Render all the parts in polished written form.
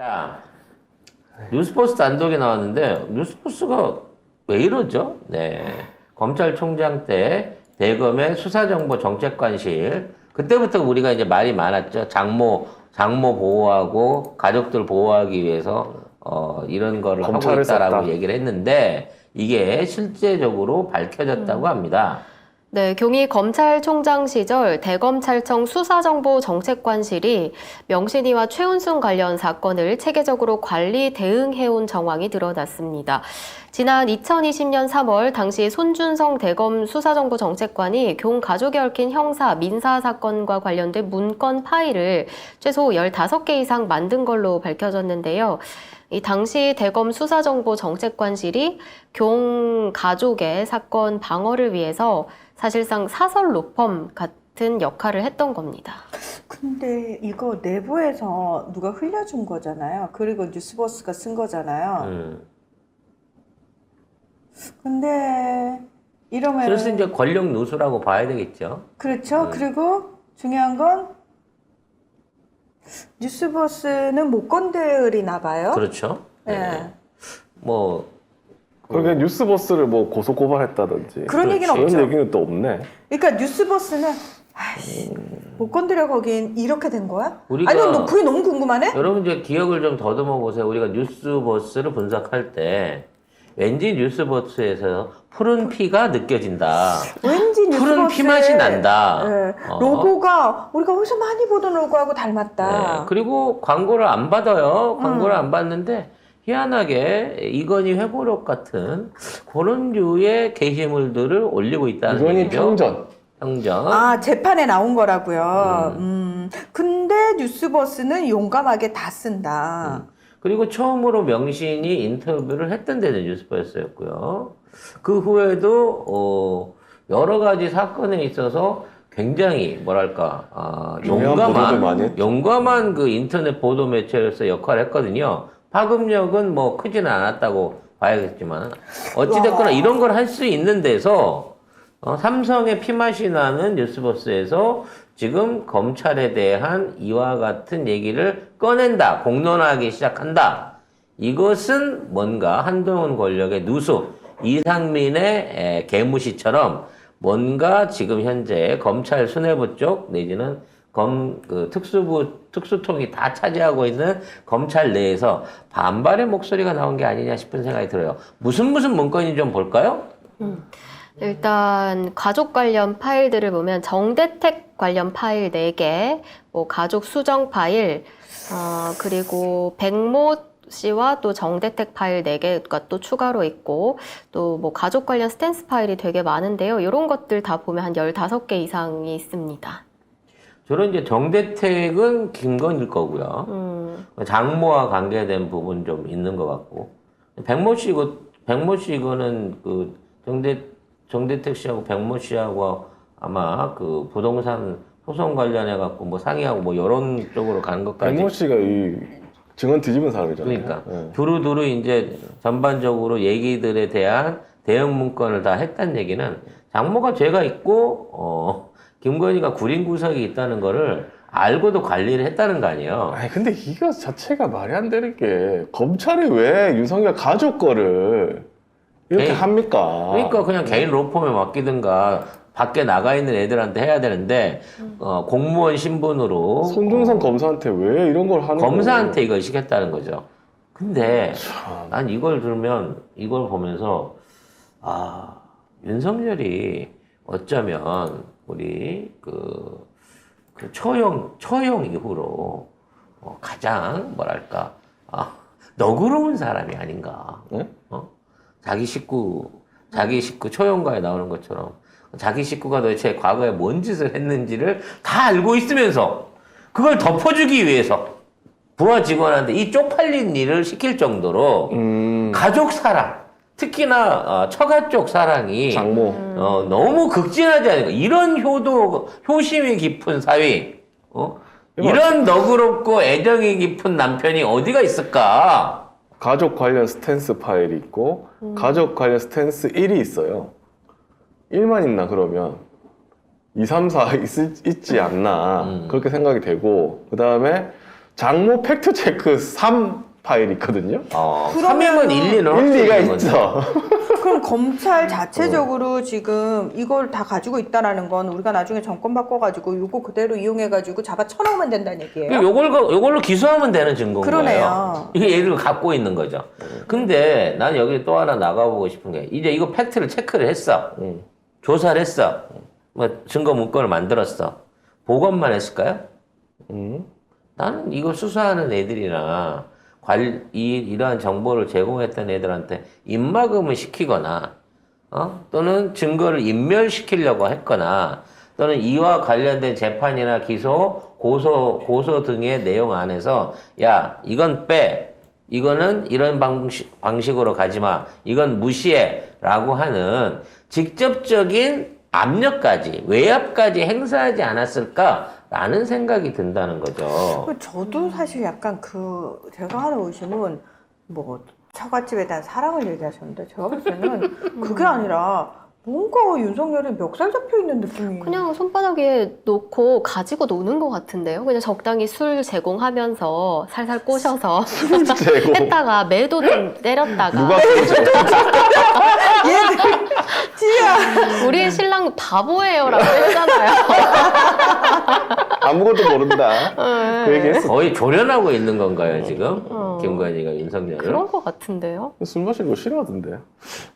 자, 뉴스포스 단독에 나왔는데 뉴스포스가 왜 이러죠? 네, 검찰총장 때 대검의 수사정보정책관실 그때부터 우리가 이제 말이 많았죠. 장모 보호하고 가족들 보호하기 위해서 이런 거를 하고 검찰을 있다라고 썼다. 얘기를 했는데 이게 실제적으로 밝혀졌다고 합니다. 네, 경희 검찰총장 시절 대검찰청 수사정보정책관실이 명신이와 최은순 관련 사건을 체계적으로 관리 대응해온 정황이 드러났습니다. 지난 2020년 3월 당시 손준성 대검 수사정보정책관이 경 가족에 얽힌 형사, 민사 사건과 관련된 문건 파일을 최소 15개 이상 만든 걸로 밝혀졌는데요. 이 당시 대검 수사정보정책관실이 경 가족의 사건 방어를 위해서 사실상 사설 로펌 같은 역할을 했던 겁니다. 근데 이거 내부에서 누가 흘려준 거잖아요. 그리고 뉴스버스가 쓴 거잖아요. 근데 이러면 그래서 이제 권력 누수라고 봐야 되겠죠. 그렇죠. 그리고 중요한 건 뉴스버스는 못 건드리나 봐요. 그렇죠. 네. 뭐 그러니까 뉴스버스를 뭐 고소 고발했다든지 그런 얘기는 그런 없죠. 얘기는 또 없네. 그러니까 뉴스버스는 아이씨, 못 건드려 거긴 이렇게 된 거야? 우리가- 아니, 너 그게 너무 궁금하네? 여러분 이제 기억을 좀 더듬어 보세요. 우리가 뉴스버스를 분석할 때 왠지 뉴스버스에서 푸른 피가 느껴진다. 왠지 푸른 피 맛이 난다. 네, 어. 로고가 우리가 어디서 많이 보던 로고하고 네. 닮았다. 그리고 광고를 안 받아요. 광고를 안 받는데 희한하게 이건희 회고록 같은 그런 류의 게시물들을 올리고 있다는 이건희 얘기죠. 평전. 평전. 아, 재판에 나온 거라고요. 근데 뉴스버스는 용감하게 다 쓴다. 그리고 처음으로 명신이 인터뷰를 했던 데는 뉴스버스였고요. 그 후에도 여러 가지 사건에 있어서 굉장히 뭐랄까 중요한 보도들 많이 했죠. 용감한 그 인터넷 보도 매체로서 역할을 했거든요. 파급력은 뭐 크지는 않았다고 봐야겠지만 어찌됐거나 이런 걸 할 수 있는 데서 삼성의 피맛이 나는 뉴스버스에서 지금 검찰에 대한 이와 같은 얘기를 꺼낸다, 공론화하기 시작한다. 이것은 뭔가 한동훈 권력의 누수, 이상민의 개무시처럼 뭔가 지금 현재 검찰 수뇌부 쪽 내지는 특수통이 다 차지하고 있는 검찰 내에서 반발의 목소리가 나온 게 아니냐 싶은 생각이 들어요. 무슨 문건인지 좀 볼까요? 일단 가족 관련 파일들을 보면 정대택 관련 파일 4개, 뭐 가족 수정 파일, 그리고 백모 씨와 또 정대택 파일 4개가 또 추가로 있고 또 뭐 가족 관련 스탠스 파일이 되게 많은데요. 이런 것들 다 보면 한 15개 이상이 있습니다. 저는 이제 정대택은 김건일 거고요. 장모와 관계된 부분 좀 있는 것 같고 백모 씨 이거는 그 정대택 씨하고 백모 씨하고 아마 그 부동산 소송 관련해 갖고 뭐 상의하고 뭐 이런 쪽으로 가는 것까지. 백모 씨가 이 증언 뒤집은 사람이잖아요. 그러니까 네. 두루두루 이제 전반적으로 얘기들에 대한 대응 문건을 다 했다는 얘기는 장모가 죄가 있고 김건희가 구린 구석이 있다는 거를 알고도 관리를 했다는 거 아니에요. 아니 근데 이거 자체가 말이 안 되는 게 검찰이 왜 윤석열 가족 거를 이렇게 개인- 합니까? 그러니까 그냥 개인 로펌에 맡기든가 밖에 나가 있는 애들한테 해야 되는데 공무원 신분으로 손중성 검사한테 왜 이런 걸 하는 검사한테 이걸 시켰다는 거죠. 근데 참. 난 이걸 들으면 이걸 보면서 윤석열이 어쩌면 우리 그 처형 이후로 가장 뭐랄까 너그러운 사람이 아닌가. 네? 자기 식구 초용가에 나오는 것처럼 자기 식구가 도대체 과거에 뭔 짓을 했는지를 다 알고 있으면서 그걸 덮어주기 위해서 부하 직원한테 이 쪽팔린 일을 시킬 정도로 가족 사랑, 특히나 처가 쪽 사랑이 장모. 너무 극진하지 않을까. 이런 효심이 깊은 사위, 이런 너그럽고 애정이 깊은 남편이 어디가 있을까? 가족 관련 스탠스 파일이 있고 가족 관련 스탠스 1이 있어요. 1만 있나 그러면 2, 3, 4 있지 않나 그렇게 생각이 되고 그 다음에 장모 팩트 체크 3 파일이 있거든요. 그러면은 3이면 1, 2는 일리가 있죠. 그럼 검찰 자체적으로 지금 이걸 다 가지고 있다라는 건 우리가 나중에 정권 바꿔가지고 이거 그대로 이용해가지고 잡아 쳐놓으면 된다는 얘기예요. 요걸로 기소하면 되는 증거인 그러네요. 거예요. 이게 얘를 갖고 있는 거죠. 근데 난 여기 또 하나 나가보고 싶은 게 이제 이거 팩트를 체크를 했어. 조사를 했어. 뭐 증거 문건을 만들었어. 보고만 했을까요? 나는 이거 수사하는 애들이나 이러한 정보를 제공했던 애들한테 입막음을 시키거나 또는 증거를 인멸시키려고 했거나 또는 이와 관련된 재판이나 기소, 고소 등의 내용 안에서 야 이건 빼, 이거는 이런 방식으로 가지 마, 이건 무시해 라고 하는 직접적인 압력까지, 외압까지 행사하지 않았을까라는 생각이 든다는 거죠. 저도 사실 약간 제가 하는 의심은 뭐 처갓집에 대한 사랑을 얘기하셨는데 제가 볼 때는 그게 아니라 뭔가 윤석열이 멱살 잡혀 있는 느낌이. 그냥 손바닥에 놓고 가지고 노는 것 같은데요. 그냥 적당히 술 제공하면서 살살 꼬셔서 제공. 했다가 매도 좀 때렸다가 누가 그러죠? 얘들 지야. 우리 신랑 바보예요라고 했잖아요. 아무것도 모른다. 그 얘기 했어. 거의 조련하고 있는 건가요, 지금? 김건희가 윤석열을? 그런 것 같은데요. 술 마시는 거 싫어하던데.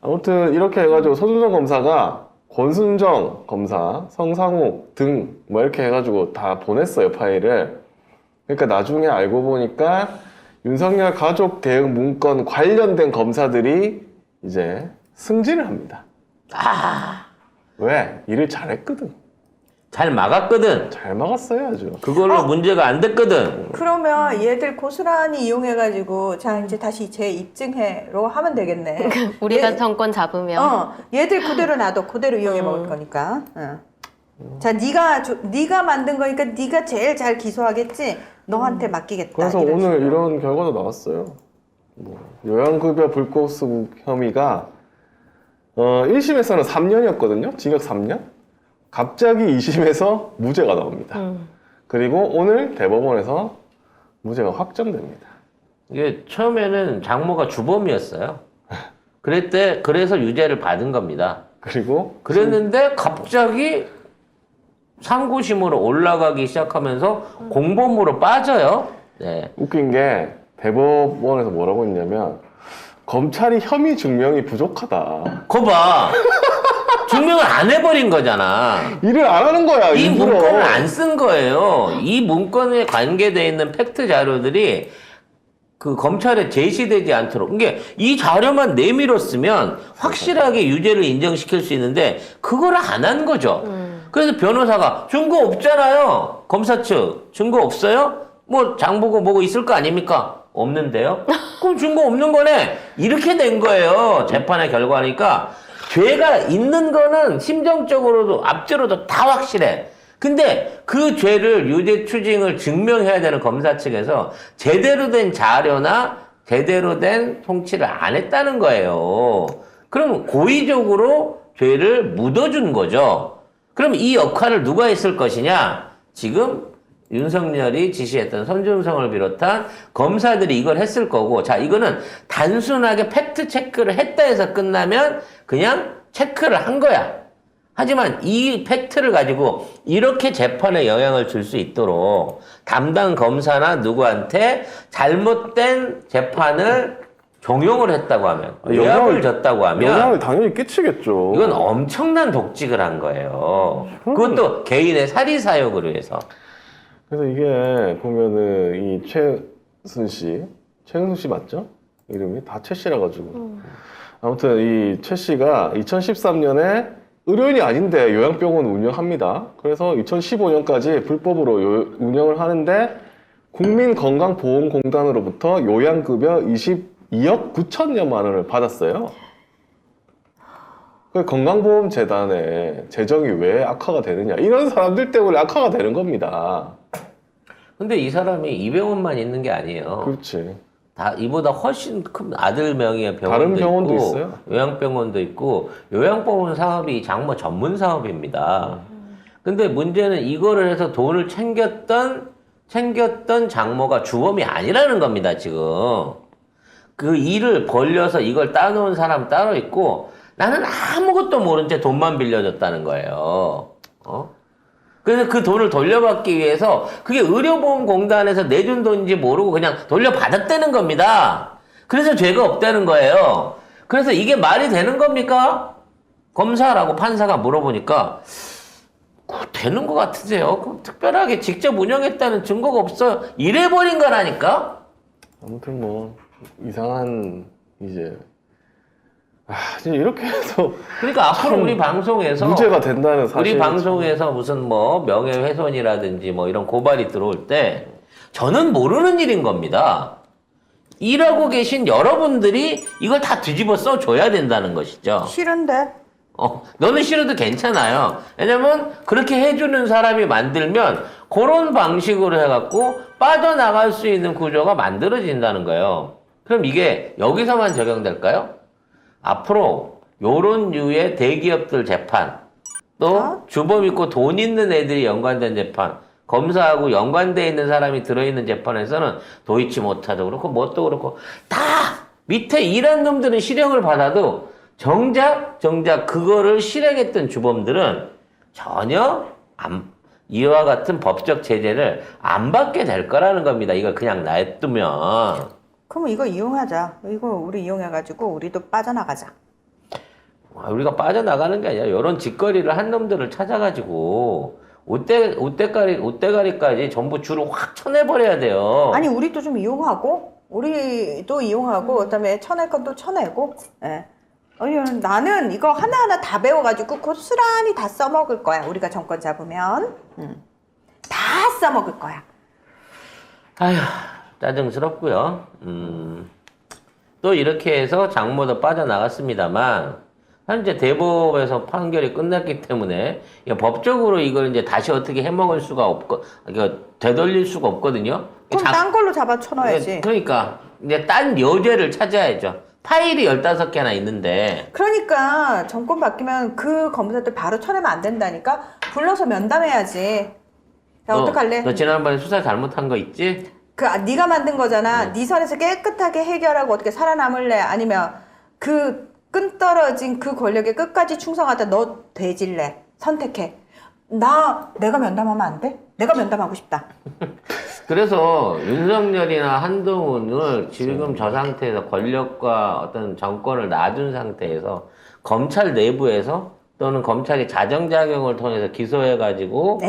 아무튼 이렇게 해가지고 서준성 검사가 권순정 검사, 성상욱 등 뭐 이렇게 해가지고 다 보냈어요, 파일을. 그러니까 나중에 알고 보니까 윤석열 가족 대응 문건 관련된 검사들이 이제 승진을 합니다. 왜? 일을 잘했거든. 잘 막았거든. 잘 막았어요, 아주. 그걸로 문제가 안 됐거든. 그러면 얘들 고스란히 이용해가지고 자 이제 다시 재입증해로 하면 되겠네. 우리가 정권 잡으면 얘들 그대로 놔둬 그대로 이용해 먹을 거니까. 자 네가 만든 거니까 네가 제일 잘 기소하겠지. 너한테 맡기겠다. 그래서 이런 오늘 식으로. 이런 결과도 나왔어요. 뭐, 요양급여 불법수급 혐의가 1심에서는 3년이었거든요. 징역 3년. 갑자기 2심에서 무죄가 나옵니다. 그리고 오늘 대법원에서 무죄가 확정됩니다. 이게 처음에는 장모가 주범이었어요. 그래서 유죄를 받은 겁니다. 그리고 그랬는데 갑자기 상고심으로 올라가기 시작하면서 공범으로 빠져요. 네. 웃긴 게 대법원에서 뭐라고 했냐면 검찰이 혐의 증명이 부족하다. 거 봐. 증명을 안 해버린 거잖아. 일을 안 하는 거야. 이 일부러. 문건을 안 쓴 거예요. 이 문건에 관계되어 있는 팩트 자료들이 그 검찰에 제시되지 않도록. 그러니까 이 자료만 내밀었으면 확실하게 유죄를 인정시킬 수 있는데 그걸 안 한 거죠. 그래서 변호사가 증거 없잖아요. 검사 측 증거 없어요? 뭐 장보고 뭐고 있을 거 아닙니까? 없는데요? 그럼 증거 없는 거네. 이렇게 된 거예요. 재판의 결과니까. 죄가 있는 거는 심정적으로도 앞뒤로도 다 확실해. 근데 그 죄를 유죄 추징을 증명해야 되는 검사 측에서 제대로 된 자료나 제대로 된 통치를 안 했다는 거예요. 그럼 고의적으로 죄를 묻어준 거죠. 그럼 이 역할을 누가 했을 것이냐? 지금 윤석열이 지시했던 손준성을 비롯한 검사들이 이걸 했을 거고, 자, 이거는 단순하게 팩트 체크를 했다 해서 끝나면 그냥 체크를 한 거야. 하지만 이 팩트를 가지고 이렇게 재판에 영향을 줄 수 있도록 담당 검사나 누구한테 잘못된 재판을 종용을 했다고 하면, 외압을 줬다고 하면 영향을 당연히 끼치겠죠. 이건 엄청난 독직을 한 거예요. 그것도 개인의 사리사욕을 위해서. 그래서 이게 보면은 이 최은순 씨 맞죠? 이름이 다 최 씨라 가지고. 아무튼 이 최 씨가 2013년에 의료인이 아닌데 요양병원 운영합니다. 그래서 2015년까지 불법으로 운영을 하는데 국민건강보험공단으로부터 요양급여 22억 9천여만 원을 받았어요. 그 건강보험재단의 재정이 왜 악화가 되느냐? 이런 사람들 때문에 악화가 되는 겁니다. 근데 이 사람이 이병원만 있는 게 아니에요. 그렇지. 다 이보다 훨씬 큰 아들 명의의 병원도 다른 병원도 있고, 있어요. 요양병원도 있고, 요양병원 사업이 장모 전문 사업입니다. 근데 문제는 이거를 해서 돈을 챙겼던 챙겼던 장모가 주범이 아니라는 겁니다, 지금. 그 일을 벌려서 이걸 따놓은 사람 따로 있고 나는 아무것도 모른 채 돈만 빌려줬다는 거예요. 그래서 그 돈을 돌려받기 위해서 그게 의료보험공단에서 내준 돈인지 모르고 그냥 돌려받았다는 겁니다. 그래서 죄가 없다는 거예요. 그래서 이게 말이 되는 겁니까? 검사라고 판사가 물어보니까 되는 것 같으세요? 그럼 특별하게 직접 운영했다는 증거가 없어. 이래버린 거라니까? 아무튼 뭐 이상한 이제 진짜 이렇게 해서 그러니까 앞으로 우리 방송에서 무죄가 된다는 사실. 우리 방송에서 무슨 뭐 명예훼손이라든지 뭐 이런 고발이 들어올 때 저는 모르는 일인 겁니다. 일하고 계신 여러분들이 이걸 다 뒤집어 써줘야 된다는 것이죠. 싫은데. 너는 싫어도 괜찮아요. 왜냐면 그렇게 해주는 사람이 만들면 그런 방식으로 해갖고 빠져나갈 수 있는 구조가 만들어진다는 거예요. 그럼 이게 여기서만 적용될까요? 앞으로 요런 류의 대기업들 재판, 또 주범 있고 돈 있는 애들이 연관된 재판, 검사하고 연관돼 있는 사람이 들어있는 재판에서는 도이치모터도 그렇고 뭣도 그렇고 다 밑에 일한 놈들은 실형을 받아도 정작 그거를 실행했던 주범들은 전혀 이와 같은 법적 제재를 안 받게 될 거라는 겁니다. 이걸 그냥 놔두면. 그럼 이거 이용하자. 이거 우리 이용해가지고 우리도 빠져나가자. 우리가 빠져나가는 게 아니라 이런 짓거리를 한 놈들을 찾아가지고 옷대가리까지 전부 줄을 확 쳐내버려야 돼요. 아니 우리도 좀 이용하고 그다음에 쳐낼 건 또 쳐내고. 예. 아니 나는 이거 하나하나 다 배워가지고 고스란히 다 써먹을 거야. 우리가 정권 잡으면 다 써먹을 거야. 아휴, 짜증스럽고요. 또 이렇게 해서 장모도 빠져나갔습니다만 현재 대법에서 판결이 끝났기 때문에 법적으로 이걸 이제 다시 어떻게 해먹을 수가 없고 이거 되돌릴 수가 없거든요. 그럼 딴 걸로 잡아 쳐넣어야지. 그러니까 이제 딴 여죄를 찾아야죠. 파일이 15개나 있는데. 그러니까 정권 바뀌면 그 검사들 바로 쳐내면 안 된다니까. 불러서 면담해야지. 야, 어떡할래? 너 지난번에 수사 잘못한 거 있지? 네가 만든 거잖아. 네 선에서 깨끗하게 해결하고 어떻게 살아남을래? 아니면 그 끈 떨어진 그 권력에 끝까지 충성하다 너 돼질래? 선택해. 내가 면담하면 안 돼? 내가 면담하고 싶다. 그래서 윤석열이나 한동훈을 지금 저 상태에서 권력과 어떤 정권을 놔둔 상태에서 검찰 내부에서 또는 검찰이 자정작용을 통해서 기소해가지고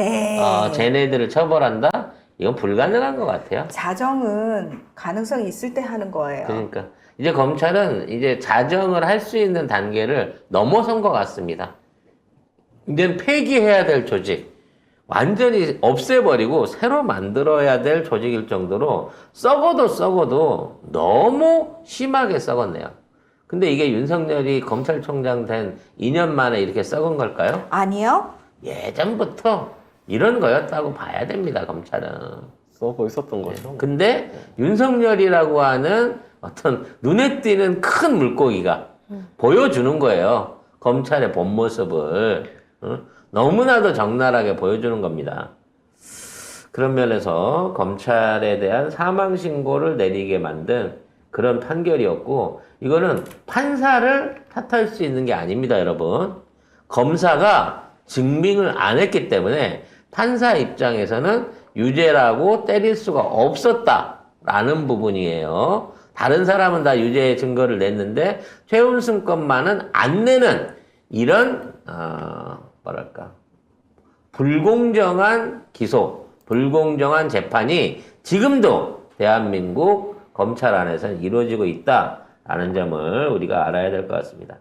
쟤네들을 처벌한다? 이건 불가능한 것 같아요. 자정은 가능성이 있을 때 하는 거예요. 그러니까 이제 검찰은 이제 자정을 할 수 있는 단계를 넘어선 것 같습니다. 이제는 폐기해야 될 조직, 완전히 없애버리고 새로 만들어야 될 조직일 정도로 썩어도 너무 심하게 썩었네요. 근데 이게 윤석열이 검찰총장 된 2년 만에 이렇게 썩은 걸까요? 아니요. 예전부터 이런 거였다고 봐야 됩니다, 검찰은. 썩어 있었던 거죠. 근데 윤석열이라고 하는 어떤 눈에 띄는 큰 물고기가 보여주는 거예요. 검찰의 본 모습을. 너무나도 적나라하게 보여주는 겁니다. 그런 면에서 검찰에 대한 사망신고를 내리게 만든 그런 판결이었고, 이거는 판사를 탓할 수 있는 게 아닙니다, 여러분. 검사가 증빙을 안 했기 때문에 판사 입장에서는 유죄라고 때릴 수가 없었다라는 부분이에요. 다른 사람은 다 유죄의 증거를 냈는데 최은순 것만은 안 내는 이런 불공정한 기소, 불공정한 재판이 지금도 대한민국 검찰 안에서는 이루어지고 있다라는 점을 우리가 알아야 될 것 같습니다.